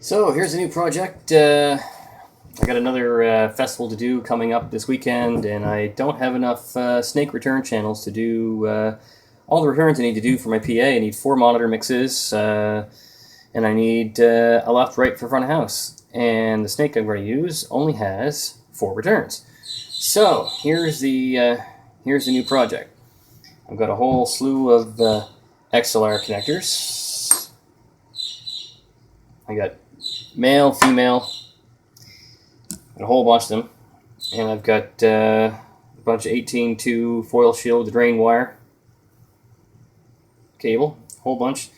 So here's a new project. I got another festival to do coming up this weekend, and I don't have enough snake return channels to do all the returns I need to do for my PA. I need 4 monitor mixes, and I need a left, right for front of house. And the snake I'm going to use only has 4 returns. So here's the new project. I've got a whole slew of XLR connectors. I got male, female, and a whole bunch of them. And I've got a bunch of 18-2 foil shield with drain wire cable, a whole bunch.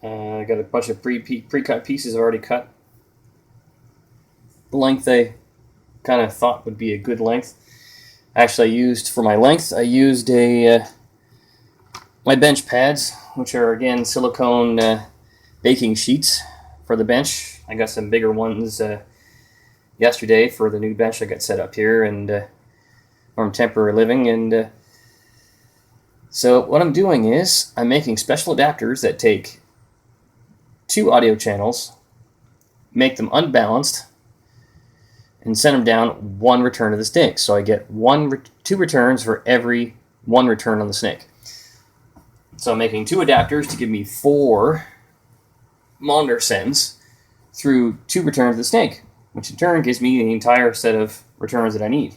I got a bunch of pre-cut pieces already cut. The length I kind of thought would be a good length. Actually, for my length, I used my bench pads, which are again silicone baking sheets for the bench. I got some bigger ones yesterday for the new bench I got set up here, and where I'm temporary living. And so what I'm doing is I'm making special adapters that take 2 audio channels, make them unbalanced, and send them down 1 return of the snake. So I get 2 returns for every 1 return on the snake. So I'm making 2 adapters to give me 4 monitor sends through 2 returns of the snake, which in turn gives me the entire set of returns that I need.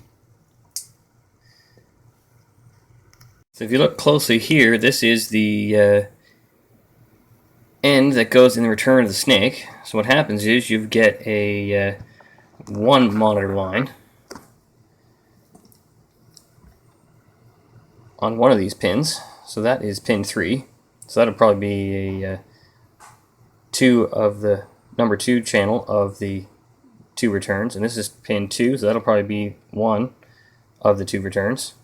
So if you look closely here, this is the end that goes in the return of the snake. So what happens is you get a 1 monitor line on one of these pins. So that is pin 3. So that'll probably be a 2 of the number 2 channel of the 2 returns, and this is pin 2, so that'll probably be 1 of the 2 returns.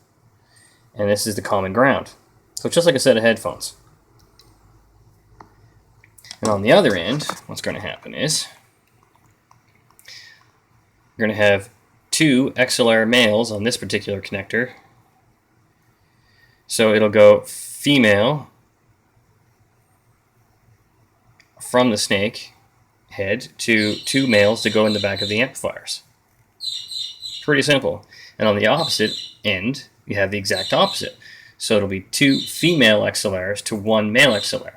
And this is the common ground. So it's just like a set of headphones. And on the other end, what's going to happen is you're going to have 2 XLR males on this particular connector. So it'll go female from the snake head to 2 males to go in the back of the amplifiers. Pretty simple. And on the opposite end, you have the exact opposite. So it'll be 2 female XLRs to 1 male XLR.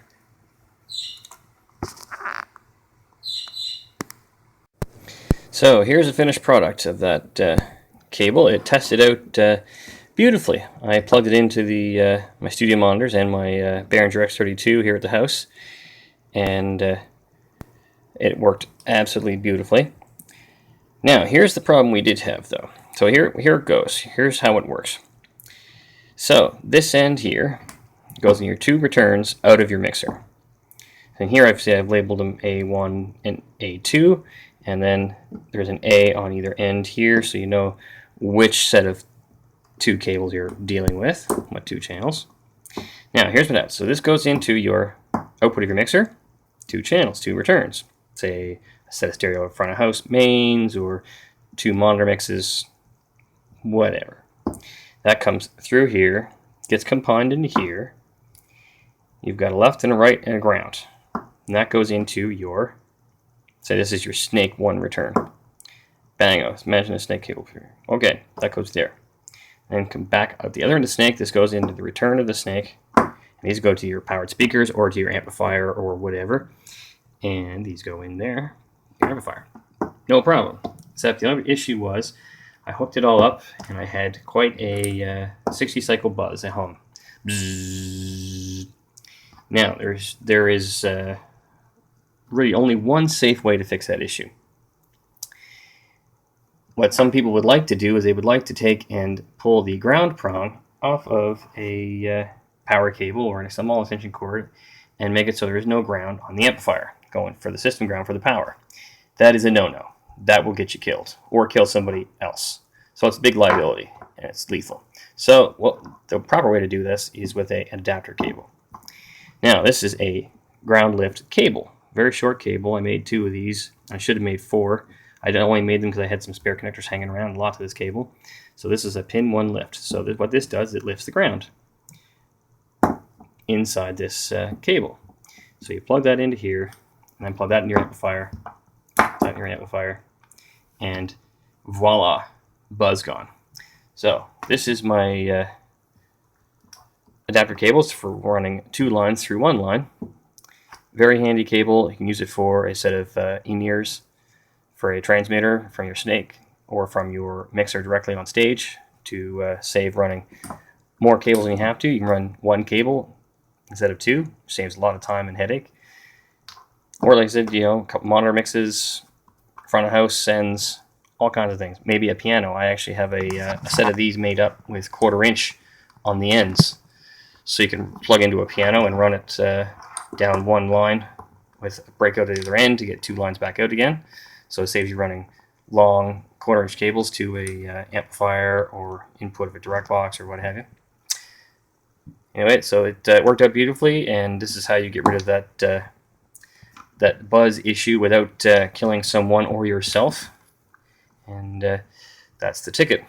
So here's a finished product of that cable. It tested out beautifully. I plugged it into my studio monitors and my Behringer X32 here at the house, and it worked absolutely beautifully. Now, here's the problem we did have, though. So here it goes. Here's how it works. So this end here goes in your 2 returns out of your mixer. And here I've labeled them A1 and A2, and then there's an A on either end here, so you know which set of 2 cables you're dealing with, what 2 channels. Now, here's what happens. So this goes into your output of your mixer, 2 channels, 2 returns. Say a set of stereo front of house mains or 2 monitor mixes, whatever. That comes through here, gets combined into here. You've got a left and a right and a ground. And that goes into your, say this is your snake 1 return. Bangos, imagine a snake cable here. Okay, that goes there. And come back out the other end of the snake, this goes into the return of the snake. And these go to your powered speakers or to your amplifier or whatever. And these go in there, your amplifier. No problem. Except the only issue was I hooked it all up and I had quite a 60 cycle buzz at home. Bzzz. Now, there is really only one safe way to fix that issue. What some people would like to do is they would like to take and pull the ground prong off of a power cable or a small extension cord and make it so there is no ground on the amplifier going for the system ground for the power. That is a no-no. That will get you killed or kill somebody else. So it's a big liability and it's lethal. So the proper way to do this is with an adapter cable. Now this is a ground lift cable. Very short cable. I made 2 of these. I should have made 4. I only made them because I had some spare connectors hanging around, a lot of this cable. So this is a pin 1 lift. So what this does, it lifts the ground inside this cable. So you plug that into here, and then plug that in your amplifier, and voila, buzz gone. So this is my adapter cables for running 2 lines through 1 line. Very handy cable. You can use it for a set of in-ears for a transmitter from your snake or from your mixer directly on stage to save running more cables than you have to. You can run 1 cable instead of 2. Saves a lot of time and headache. Or like I said, a couple monitor mixes, front of house sends, all kinds of things. Maybe a piano. I actually have a set of these made up with 1/4 inch on the ends, so you can plug into a piano and run it down 1 line with a breakout at the other end to get 2 lines back out again. So it saves you running long 1/4 inch cables to a amplifier or input of a direct box or what have you. Anyway, so it worked out beautifully, and this is how you get rid of that buzz issue without killing someone or yourself. And that's the ticket.